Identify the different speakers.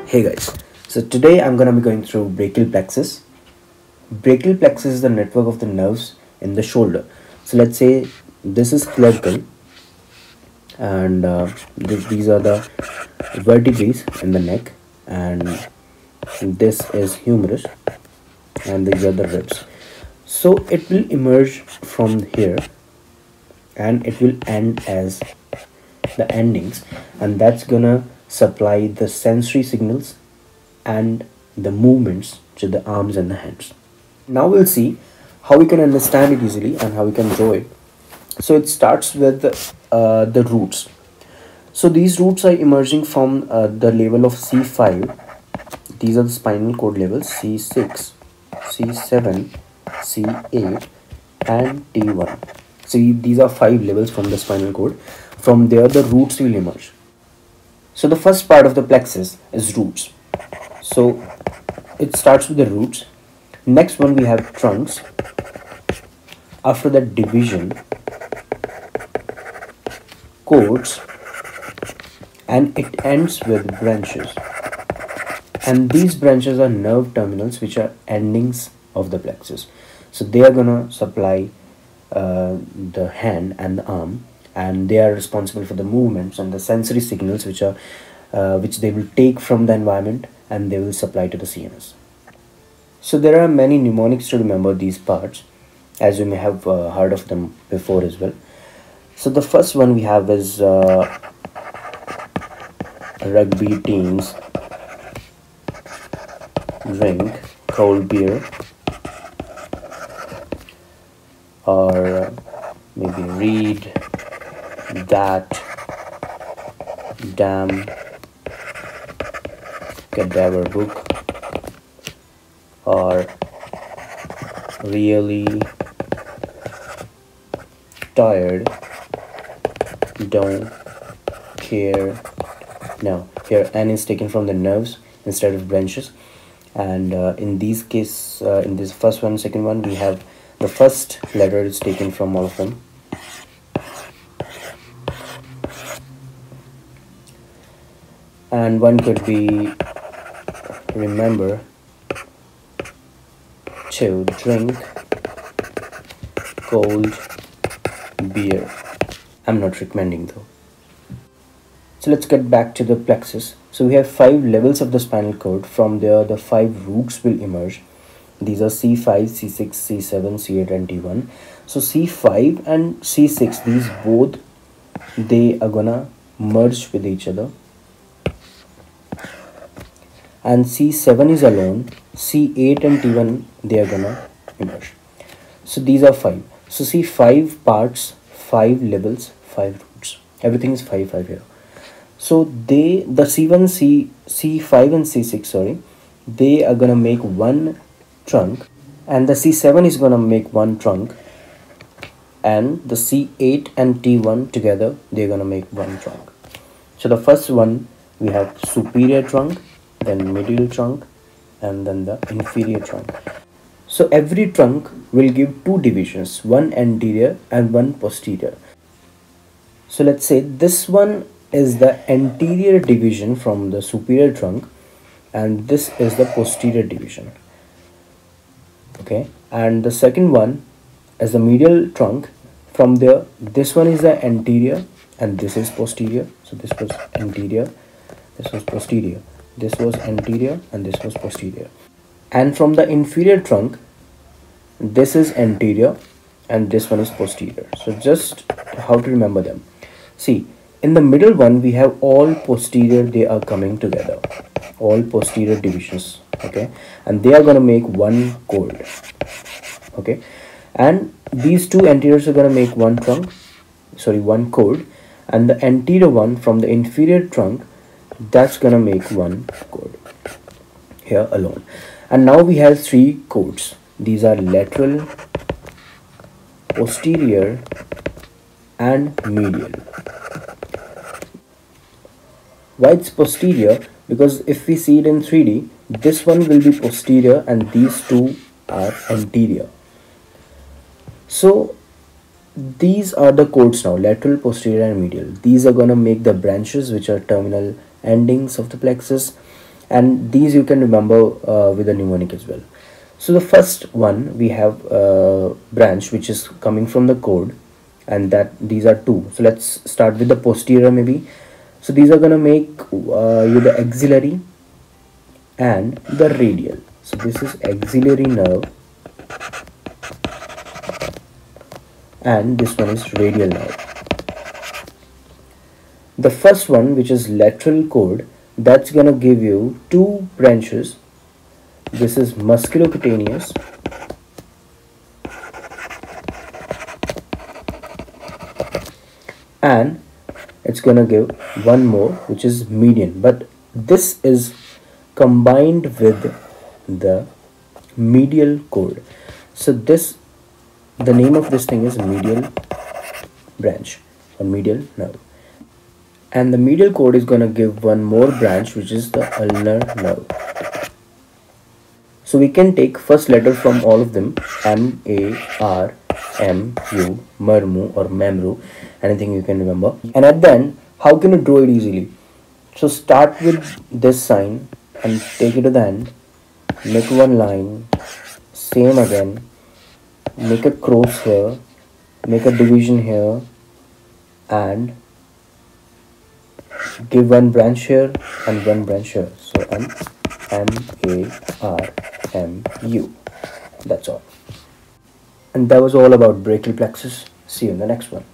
Speaker 1: Hey guys, so today I'm gonna be going through brachial plexus. Brachial plexus is the network of the nerves in the shoulder. So let's say this is clavicle, and these are the vertebrae in the neck, and this is humerus, and these are the ribs. So it will emerge from here, and it will end as the endings, and that's gonna supply the sensory signals and the movements to the arms and the hands. Now we'll see how we can understand it easily and how we can draw it. So it starts with the roots. So these roots are emerging from the level of C5. These are the spinal cord levels: C6, C7, C8, and T1. See, these are 5 levels from the spinal cord. From there, the roots will emerge. So the first part of the plexus is roots. So it starts with the roots. Next one we have trunks. After that, division, cords, and it ends with branches. And these branches are nerve terminals, which are endings of the plexus. So they are gonna supply the hand and the arm, and they are responsible for the movements and the sensory signals, which they will take from the environment and they will supply to the CNS. So there are many mnemonics to remember these parts, as you may have heard of them before as well. So the first one we have is rugby teams drink cold beer, or maybe read that damn cadaver book, or really tired, don't care. Now here N is taken from the nerves instead of branches, and in this first one, second one, we have the first letter is taken from all of them. And one could be remember to drink cold beer. I'm not recommending though. So let's get back to the plexus. So we have 5 levels of the spinal cord. From there, the 5 roots will emerge. These are C5, C6, C7, C8, and T1. So C5 and C6, these both, they are gonna merge with each other. And C7 is alone. C8 and T1, they are gonna emerge. So these are 5. So see, 5 parts, 5 levels, 5 roots. Everything is 5 here. So the C1, C5 and C6, sorry, they are gonna make one trunk, and the C7 is gonna make one trunk, and the C8 and T1 together, they're gonna make one trunk. So the first one, we have superior trunk, then medial trunk, and then the inferior trunk. So every trunk will give 2 divisions, one anterior and one posterior. So let's say this one is the anterior division from the superior trunk, and this is the posterior division. Okay, and the second one is the medial trunk. From there, this one is the anterior and this is posterior. So this was anterior, this was posterior, this was anterior, and this was posterior. And from the inferior trunk, this is anterior and this one is posterior. So just how to remember them. See, in the middle one, we have all posterior, they are coming together, all posterior divisions. Okay, and they are going to make one cord. Okay, and these 2 anteriors are going to make one cord, and the anterior one from the inferior trunk, that's going to make one cord here alone. And now we have 3 cords. These are lateral, posterior, and medial. Why it's posterior? Because if we see it in 3D, this one will be posterior and these 2 are anterior. So these are the cords now: lateral, posterior, and medial. These are gonna make the branches, which are terminal endings of the plexus, and these you can remember with a mnemonic as well. So the first one, we have a branch which is coming from the cord, and that these are two. So let's start with the posterior maybe. So these are gonna make you the axillary and the radial. So this is axillary nerve and this one is radial nerve. The first one, which is lateral cord, that's gonna give you two branches. This is musculocutaneous and it's gonna give one more, which is median, but this is combined with the medial cord. So this, the name of this thing is medial branch or medial nerve, and the medial cord is gonna give one more branch, which is the ulnar nerve. So we can take first letter from all of them, M, A, R, M, U, Mermu or Memru, anything you can remember. And at the end, how can you draw it easily? So start with this sign and take it to the end, make one line, same again, make a cross here, make a division here, and give one branch here and one branch here. So M, A, R, M, U. That's all. And that was all about brachial plexus. See you in the next one.